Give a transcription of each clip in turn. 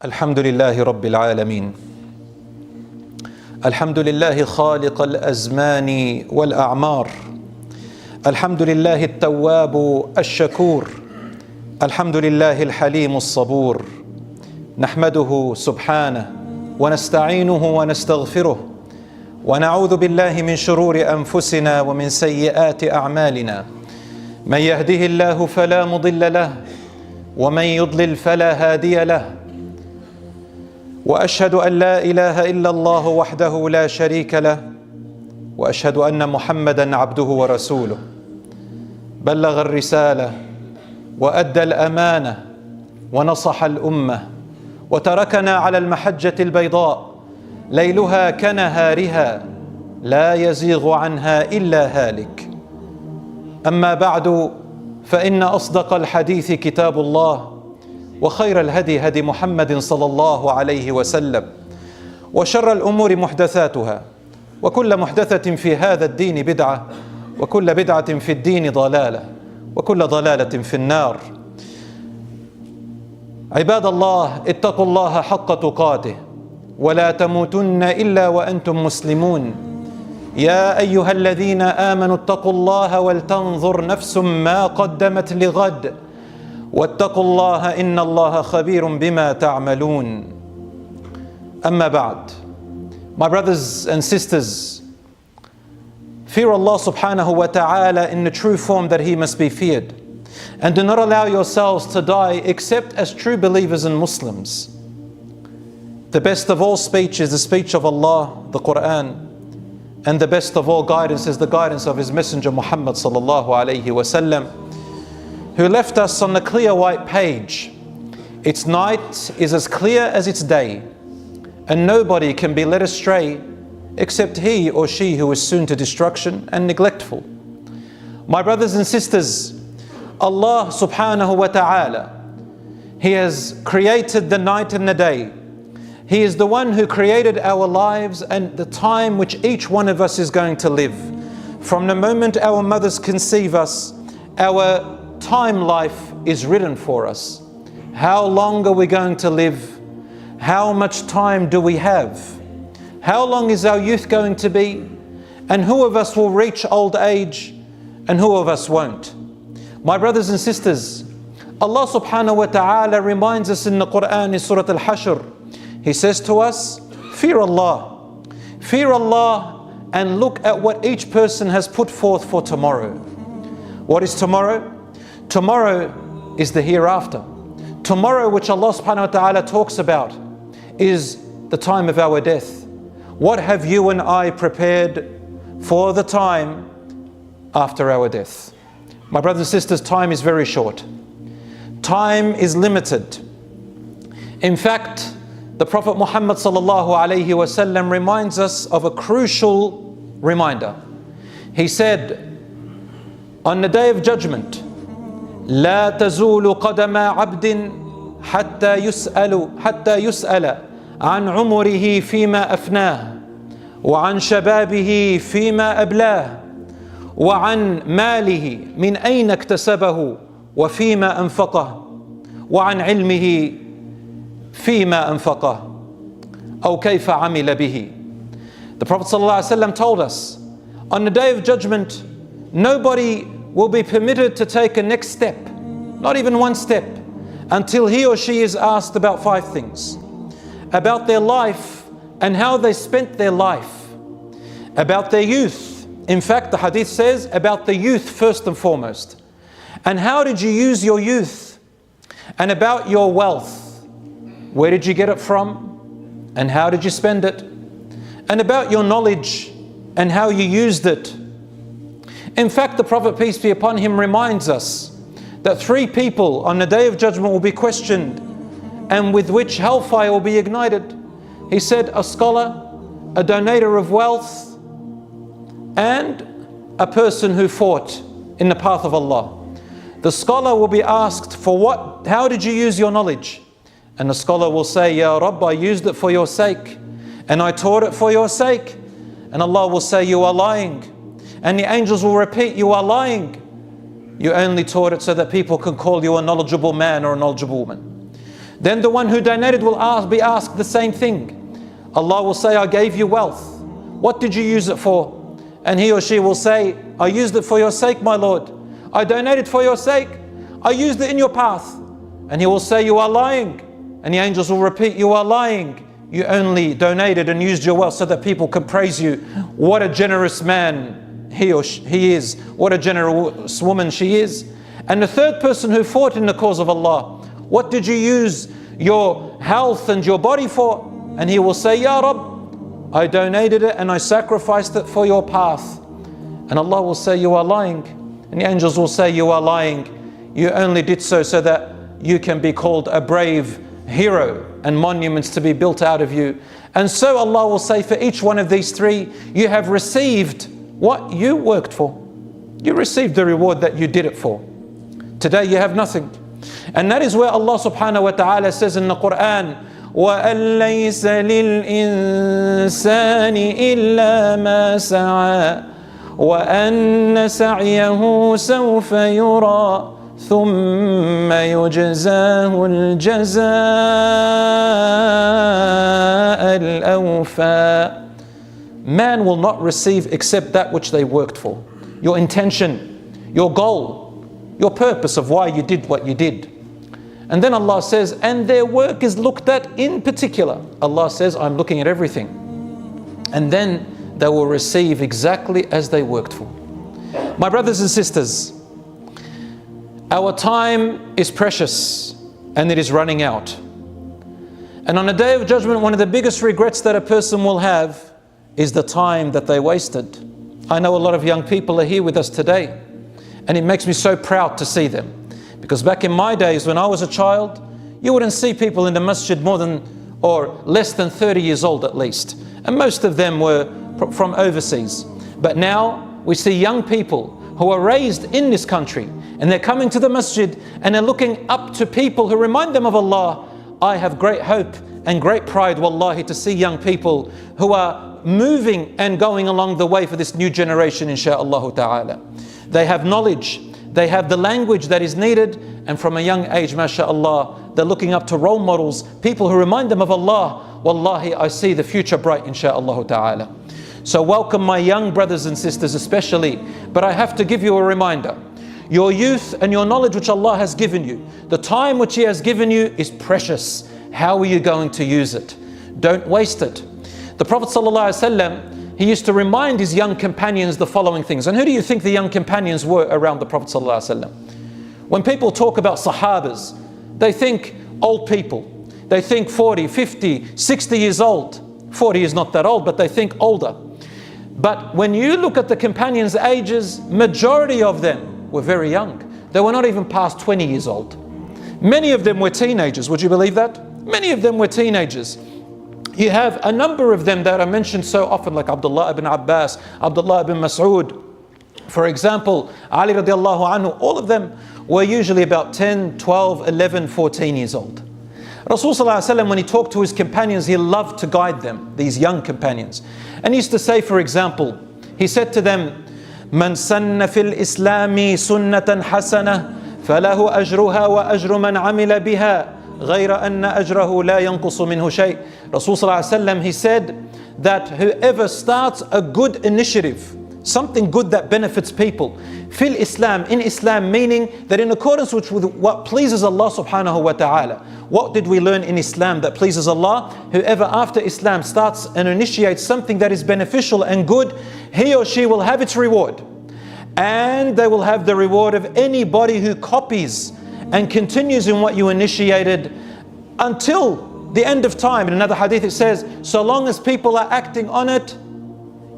الحمد لله رب العالمين. الحمد لله خالق الأزمان والأعمار. الحمد لله التواب الشكور. الحمد لله الحليم الصبور. نحمده سبحانه ونستعينه ونستغفره ونعوذ بالله من شرور أنفسنا ومن سيئات أعمالنا. من يهده الله فلا مضل له ومن يضلل فلا هادي له. وأشهد أن لا إله إلا الله وحده لا شريك له وأشهد أن محمدًا عبده ورسوله. بلغ الرسالة وأدى الأمانة ونصح الأمة وتركنا على المحجة البيضاء ليلها كنهارها لا يزيغ عنها إلا هالك. أما بعد، فإن أصدق الحديث كتاب الله، وخير الهدي هدي محمد صلى الله عليه وسلم، وشر الأمور محدثاتها، وكل محدثة في هذا الدين بدعة، وكل بدعة في الدين ضلالة، وكل ضلالة في النار. عباد الله، اتقوا الله حق تقاته ولا تموتن إلا وأنتم مسلمون. يا أيها الذين آمنوا اتقوا الله ولتنظر نفس ما قدمت لغد واتقوا الله إن الله خبير بما تعملون. أما بعد, my brothers and sisters, fear Allah subhanahu wa ta'ala in the true form that He must be feared, and do not allow yourselves to die except as true believers and Muslims. The best of all speech is the speech of Allah, the Quran, and the best of all guidance is the guidance of His Messenger Muhammad sallallahu alayhi wa sallam, who left us on a clear white page. Its night is as clear as its day, and nobody can be led astray except he or she who is soon to destruction and neglectful. My brothers and sisters, Allah subhanahu wa ta'ala, He has created the night and the day. He is the one who created our lives and the time which each one of us is going to live. From the moment our mothers conceive us, our time life is written for us. How long are we going to live? How much time do we have? How long is our youth going to be? And who of us will reach old age and who of us won't? My brothers and sisters, Allah subhanahu wa ta'ala reminds us in the Quran in Surah Al-Hashr. He says to us, fear Allah. Fear Allah and look at what each person has put forth for tomorrow. What is tomorrow? Tomorrow is the hereafter. Tomorrow, which Allah subhanahu wa ta'ala talks about, is the time of our death. What have you and I prepared for the time after our death? My brothers and sisters, time is very short. Time is limited. In fact, the Prophet Muhammad sallallahu alayhi wa sallam reminds us of a crucial reminder. He said, on the Day of Judgment, لا تزول قدم عبد حتى يسأل عن عمره فيما أفناه وعن شبابه فيما أبلاه وعن ماله من أين اكتسبه وفيما أنفقه وعن علمه فيما أنفقه أو كيف عمل به. The Prophet ﷺ told us, on the Day of Judgment, nobody will be permitted to take a next step, not even one step, until he or she is asked about 5 things. About their life and how they spent their life. About their youth. In fact, the hadith says about the youth first and foremost. And how did you use your youth? And about your wealth. Where did you get it from? And how did you spend it? And about your knowledge and how you used it. In fact, the Prophet, peace be upon him, reminds us that 3 people on the Day of Judgment will be questioned and with which hellfire will be ignited. He said, a scholar, a donator of wealth, and a person who fought in the path of Allah. The scholar will be asked, for what? How did you use your knowledge? And the scholar will say, Ya Rabb, I used it for your sake, and I taught it for your sake. And Allah will say, you are lying. And the angels will repeat, you are lying. You only taught it so that people can call you a knowledgeable man or a knowledgeable woman. Then the one who donated will be asked the same thing. Allah will say, I gave you wealth. What did you use it for? And he or she will say, I used it for your sake, my Lord. I donated for your sake. I used it in your path. And he will say, you are lying. And the angels will repeat, you are lying. You only donated and used your wealth so that people can praise you. What a generous man he is. What a generous woman she is. And the third person who fought in the cause of Allah, what did you use your health and your body for? And he will say, Ya Rabb, I donated it and I sacrificed it for your path. And Allah will say, you are lying. And the angels will say, you are lying. You only did so that you can be called a brave hero and monuments to be built out of you. And so Allah will say, for each one of these three, you have received what you worked for. You received the reward that you did it for. Today you have nothing. And that is where Allah subhanahu wa ta'ala says in the Quran, وَأَن لَيْسَ لِلْإِنسَانِ إِلَّا مَا سَعَى وَأَنَّ سَعْيَهُ سَوْفَ يُرَى ثُمَّ يُجْزَاهُ الْجَزَاءَ الْأَوْفَى. Man will not receive except that which they worked for. Your intention, your goal, your purpose of why you did what you did. And then Allah says, and their work is looked at in particular. Allah says, I'm looking at everything. And then they will receive exactly as they worked for. My brothers and sisters, our time is precious and it is running out. And on the day of judgment, one of the biggest regrets that a person will have is the time that they wasted. I know a lot of young people are here with us today, and it makes me so proud to see them. Because back in my days when I was a child, you wouldn't see people in the masjid more than or less than 30 years old at least. And most of them were from overseas. But now we see young people who are raised in this country, and they're coming to the masjid and they're looking up to people who remind them of Allah. I have great hope and great pride, wallahi, to see young people who are moving and going along the way for this new generation, insha'Allah ta'ala. They have knowledge, they have the language that is needed, and from a young age, mashallah, they're looking up to role models, people who remind them of Allah. Wallahi, I see the future bright, insha'Allah ta'ala. So welcome my young brothers and sisters especially, but I have to give you a reminder. Your youth and your knowledge which Allah has given you, the time which He has given you is precious. How are you going to use it? Don't waste it. The Prophet ﷺ, he used to remind his young companions the following things. And who do you think the young companions were around the Prophet ﷺ? When people talk about Sahabas, they think old people. They think 40, 50, 60 years old. 40 is not that old, but they think older. But when you look at the companions' ages, majority of them were very young. They were not even past 20 years old. Many of them were teenagers. Would you believe that? Many of them were teenagers. You have a number of them that are mentioned so often, like Abdullah ibn Abbas, Abdullah ibn Mas'ud. For example, Ali radiallahu anhu, all of them were usually about 10, 12, 11, 14 years old. Rasul sallallahu alaihi wasallam, when he talked to his companions, he loved to guide them, these young companions. And he used to say, for example, he said to them, من سن في الإسلام سنة حسنة فله أجرها وأجر من عمل بها غير أن أجره لا ينقص منه شيء. Rasul sallallahu alaihi wasallam, he said that whoever starts a good initiative, something good that benefits people, fil Islam, in Islam, meaning that in accordance with what pleases Allah subhanahu wa ta'ala. What did we learn in Islam that pleases Allah? Whoever after Islam starts and initiates something that is beneficial and good, he or she will have its reward. And they will have the reward of anybody who copies and continues in what you initiated until the end of time. In another hadith it says, so long as people are acting on it,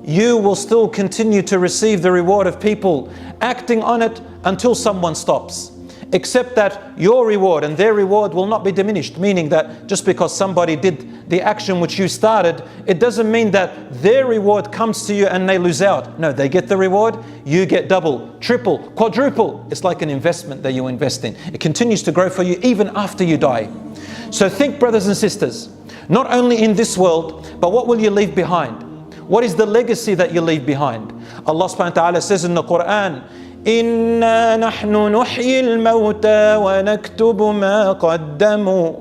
you will still continue to receive the reward of people acting on it until someone stops. Except that your reward and their reward will not be diminished, meaning that just because somebody did the action which you started, it doesn't mean that their reward comes to you and they lose out. No, they get the reward, you get double, triple, quadruple. It's like an investment that you invest in. It continues to grow for you even after you die. So think, brothers and sisters, not only in this world, but what will you leave behind? What is the legacy that you leave behind? Allah subhanahu wa ta'ala says in the Quran, إنا نحن نحيي الموتى ونكتب ما قدموا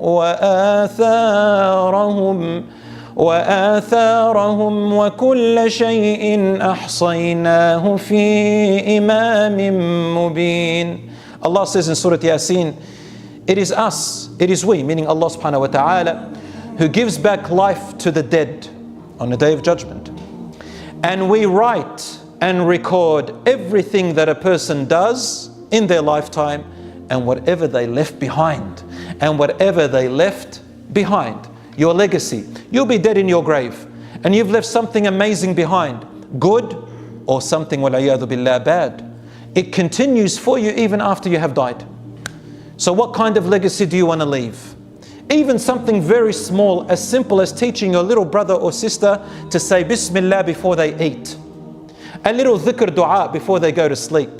وآثارهم وكل شيء أحصيناه في إمام مبين. Allah says in Surah Yasin, it is us, it is we, meaning Allah subhanahu wa ta'ala, who gives back life to the dead on the day of judgment. And we write and record everything that a person does in their lifetime and whatever they left behind. And whatever they left behind, your legacy. You'll be dead in your grave and you've left something amazing behind, good or something wal'iyadu billah bad. It continues for you even after you have died. So what kind of legacy do you want to leave? Even something very small, as simple as teaching your little brother or sister to say Bismillah before they eat. A little dhikr dua before they go to sleep.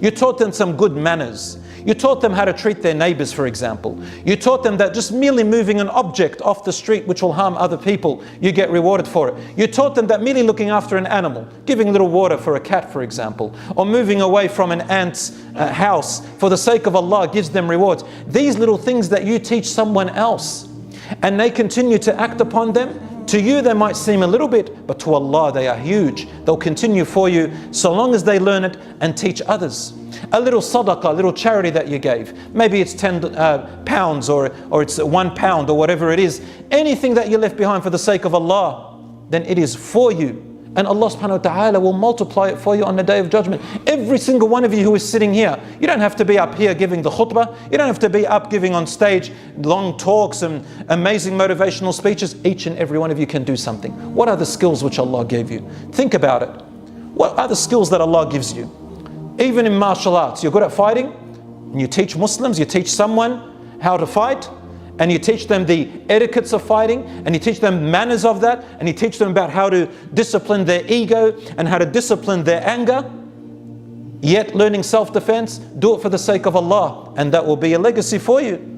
You taught them some good manners. You taught them how to treat their neighbors, for example. You taught them that just merely moving an object off the street which will harm other people, you get rewarded for it. You taught them that merely looking after an animal, giving a little water for a cat, for example, or moving away from an ant's house for the sake of Allah gives them rewards. These little things that you teach someone else and they continue to act upon them, to you they might seem a little bit, but to Allah they are huge. They'll continue for you so long as they learn it and teach others. A little sadaqah, a little charity that you gave. Maybe it's 10 pounds or it's 1 pound or whatever it is. Anything that you left behind for the sake of Allah, then it is for you. And Allah subhanahu wa ta'ala will multiply it for you on the day of judgment. Every single one of you who is sitting here, you don't have to be up here giving the khutbah. You don't have to be up giving on stage long talks and amazing motivational speeches. Each and every one of you can do something. What are the skills which Allah gave you? Think about it. What are the skills that Allah gives you? Even in martial arts, you're good at fighting, and you teach Muslims, you teach someone how to fight, and you teach them the etiquettes of fighting, and you teach them manners of that, and you teach them about how to discipline their ego and how to discipline their anger, yet learning self-defense. Do it for the sake of Allah, and that will be a legacy for you.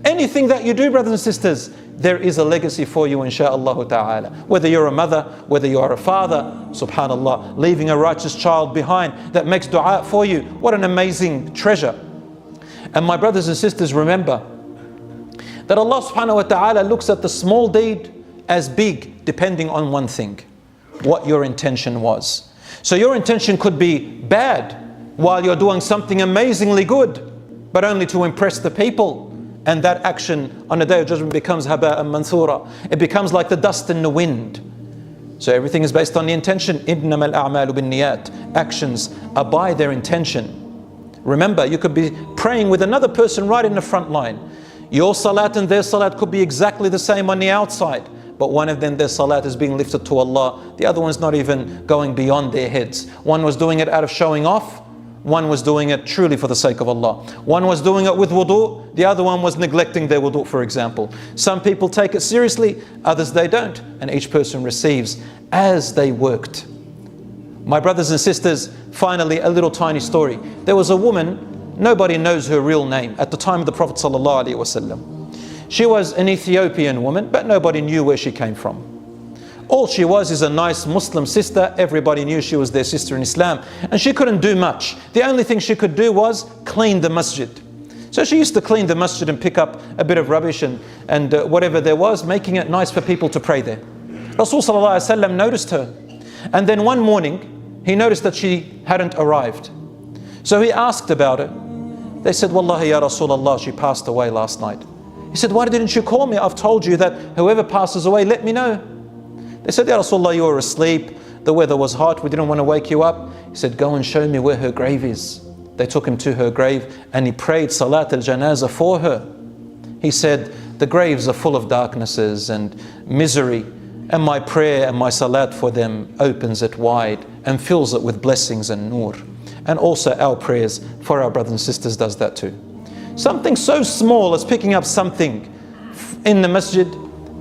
Anything that you do, brothers and sisters, there is a legacy for you, insha'Allah ta'ala. Whether you're a mother, whether you are a father, subhanallah, leaving a righteous child behind that makes dua for you. What an amazing treasure. And my brothers and sisters, remember that Allah subhanahu wa ta'ala looks at the small deed as big, depending on one thing, what your intention was. So your intention could be bad while you're doing something amazingly good, but only to impress the people. And that action on the day of judgment becomes haba'an manthura. It becomes like the dust in the wind. So everything is based on the intention. إِنَّمَا الْأَعْمَالُ بِالنِّيَّاتِ. Actions are by their intention. Remember, you could be praying with another person right in the front line. Your salat and their salat could be exactly the same on the outside, but one of them, their salat is being lifted to Allah. The other one's not even going beyond their heads. One was doing it out of showing off. One was doing it truly for the sake of Allah. One was doing it with wudu. The other one was neglecting their wudu, for example. Some people take it seriously, others they don't. And each person receives as they worked. My brothers and sisters, finally a little tiny story. There was a woman, nobody knows her real name at the time of the Prophet ﷺ. She was an Ethiopian woman, but nobody knew where she came from. All she was is a nice Muslim sister. Everybody knew she was their sister in Islam. And she couldn't do much. The only thing she could do was clean the masjid. So she used to clean the masjid and pick up a bit of rubbish and whatever there was, making it nice for people to pray there. Rasul sallallahu alaihi wasallam noticed her. And then one morning, he noticed that she hadn't arrived. So he asked about her. They said, Wallahi ya Rasulullah, she passed away last night. He said, why didn't you call me? I've told you that whoever passes away, let me know. They said, Ya Rasulullah, you were asleep. The weather was hot. We didn't want to wake you up. He said, go and show me where her grave is. They took him to her grave and he prayed Salat al-Janazah for her. He said, the graves are full of darknesses and misery, and my prayer and my salat for them opens it wide and fills it with blessings and nur. And also our prayers for our brothers and sisters does that too. Something so small as picking up something in the masjid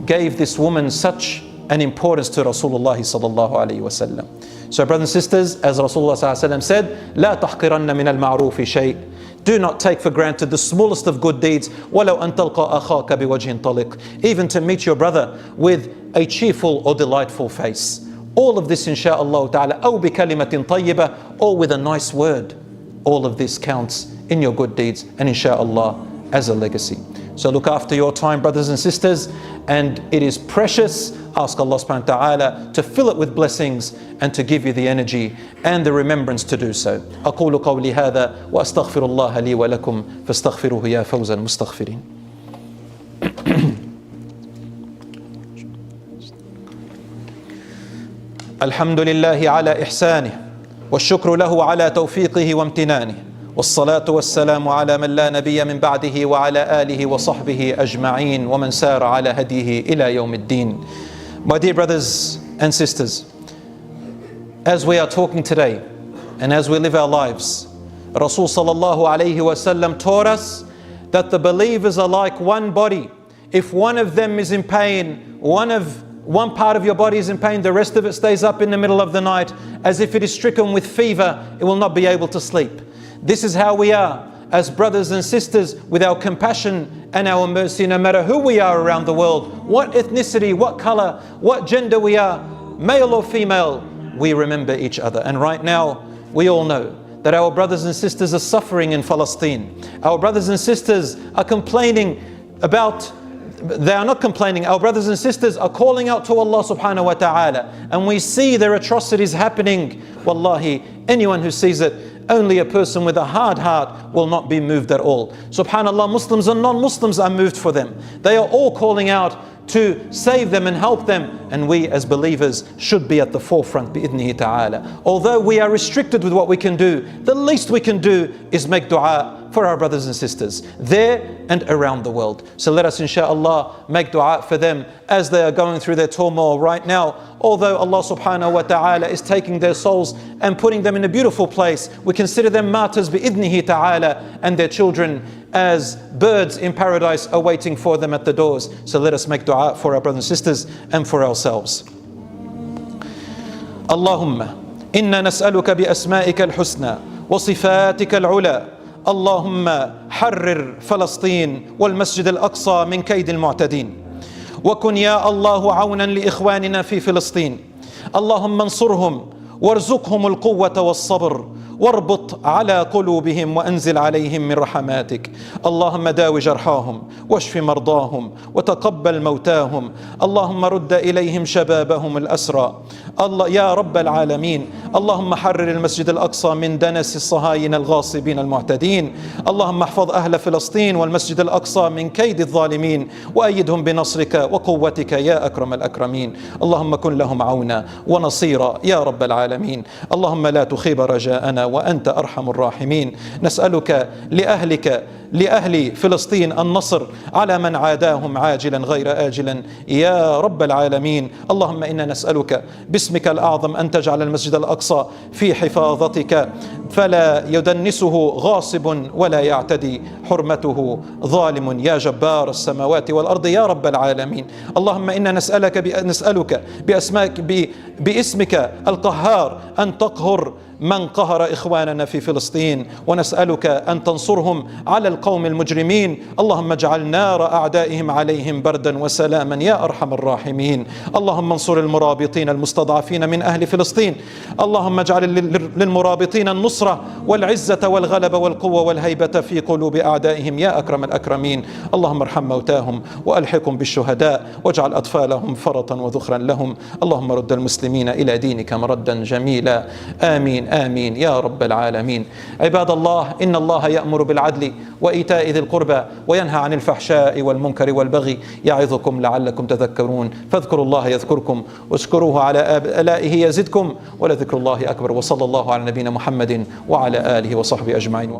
gave this woman such an importance to Rasulullah sallallahu alayhi wa sallam. So brothers and sisters, as Rasulullah sallallahu alayhi wa sallam said, لا تحقرن من المعروف شيء. Do not take for granted the smallest of good deeds. وَلَوْ أَن تَلْقَى أَخَاكَ بِوَجْهٍ طَلِقٍ. Even to meet your brother with a cheerful or delightful face. All of this insha'Allah ta'ala, أو بكلمة طيبة, or with a nice word. all of this counts in your good deeds and inshallah as a legacy. So look after your time, brothers and sisters, and it is precious. Ask Allah subhanahu wa ta'ala to fill it with blessings and to give you the energy and the remembrance to do so. أقول قولي هذا وأستغفر الله لي ولكم فاستغفروه يا فوز المستغفرين. الحمد لله على إحسانه والشكر له على توفيقه وامتنانه والصلاة والسلام على من لا نبي من بعده وعلى آله وصحبه أجمعين ومن سار على هديه إلى يوم الدين. My dear brothers and sisters, as we are talking today and as we live our lives, Rasul sallallahu alayhi wasallam taught us that the believers are like one body. If one of them is in pain, one part of your body is in pain, the rest of it stays up in the middle of the night as if it is stricken with fever, it will not be able to sleep. This is how we are as brothers and sisters, with our compassion and our mercy, no matter who we are around the world, what ethnicity, what color, what gender we are, male or female, we remember each other. And right now, we all know that our brothers and sisters are suffering in Palestine. Our brothers and sisters are they are not complaining. Our brothers and sisters are calling out to Allah subhanahu wa ta'ala. And we see their atrocities happening. Wallahi, anyone who sees it, only a person with a hard heart will not be moved at all. Subhanallah, Muslims and non-Muslims are moved for them. They are all calling out to save them and help them. And we as believers should be at the forefront, bi'idnihi ta'ala. Although we are restricted with what we can do, the least we can do is make dua for our brothers and sisters there and around the world. So let us inshallah make dua for them as they are going through their turmoil right now. Although Allah subhanahu wa ta'ala is taking their souls and putting them in a beautiful place, we consider them martyrs bi'idnihi ta'ala, and their children as birds in paradise are waiting for them at the doors. So let us make dua for our brothers and sisters and for ourselves. Allahumma inna nas'aluka bi asma'ika al-husna wa sifatika al-ula. اللهم حرر فلسطين والمسجد الأقصى من كيد المعتدين وكن يا الله عونا لإخواننا في فلسطين اللهم انصرهم وارزقهم القوة والصبر واربط على قلوبهم وأنزل عليهم من رحماتك اللهم داوي جرحاهم واشف مرضاهم وتقبل موتاهم اللهم رد إليهم شبابهم الأسرى الله يا رب العالمين اللهم حرر المسجد الأقصى من دنس الصهاينة الغاصبين المعتدين اللهم احفظ أهل فلسطين والمسجد الأقصى من كيد الظالمين وأيدهم بنصرك وقوتك يا أكرم الأكرمين اللهم كن لهم عونا ونصيرا يا رب العالمين اللهم لا تخيب رجاءنا وأنت أرحم الراحمين نسألك لأهل فلسطين النصر على من عاداهم عاجلا غير آجلا يا رب العالمين اللهم إنا نسألك باسمك الأعظم أن تجعل المسجد الأقصى في حفاظتك فلا يدنسه غاصب ولا يعتدي حرمته ظالم يا جبار السماوات والأرض يا رب العالمين اللهم إنا نسألك باسمك القهار أن تقهر من قهر إخواننا في فلسطين ونسألك أن تنصرهم على القوم المجرمين اللهم اجعل نار أعدائهم عليهم بردا وسلاما يا أرحم الراحمين اللهم انصر المرابطين المستضعفين من أهل فلسطين اللهم اجعل للمرابطين النصرة والعزة والغلبة والقوة والهيبة في قلوب أعدائهم يا أكرم الأكرمين اللهم ارحم موتاهم وألحقهم بالشهداء واجعل أطفالهم فرطا وذخرا لهم اللهم رد المسلمين إلى دينك مردا جميلا آمين آمين يا رب العالمين عباد الله إن الله يأمر بالعدل وإيتاء ذي القربى وينهى عن الفحشاء والمنكر والبغي يعظكم لعلكم تذكرون فاذكروا الله يذكركم واشكروه على آلائه يزدكم ولذكر الله أكبر وصلى الله على نبينا محمد وعلى آله وصحبه أجمعين.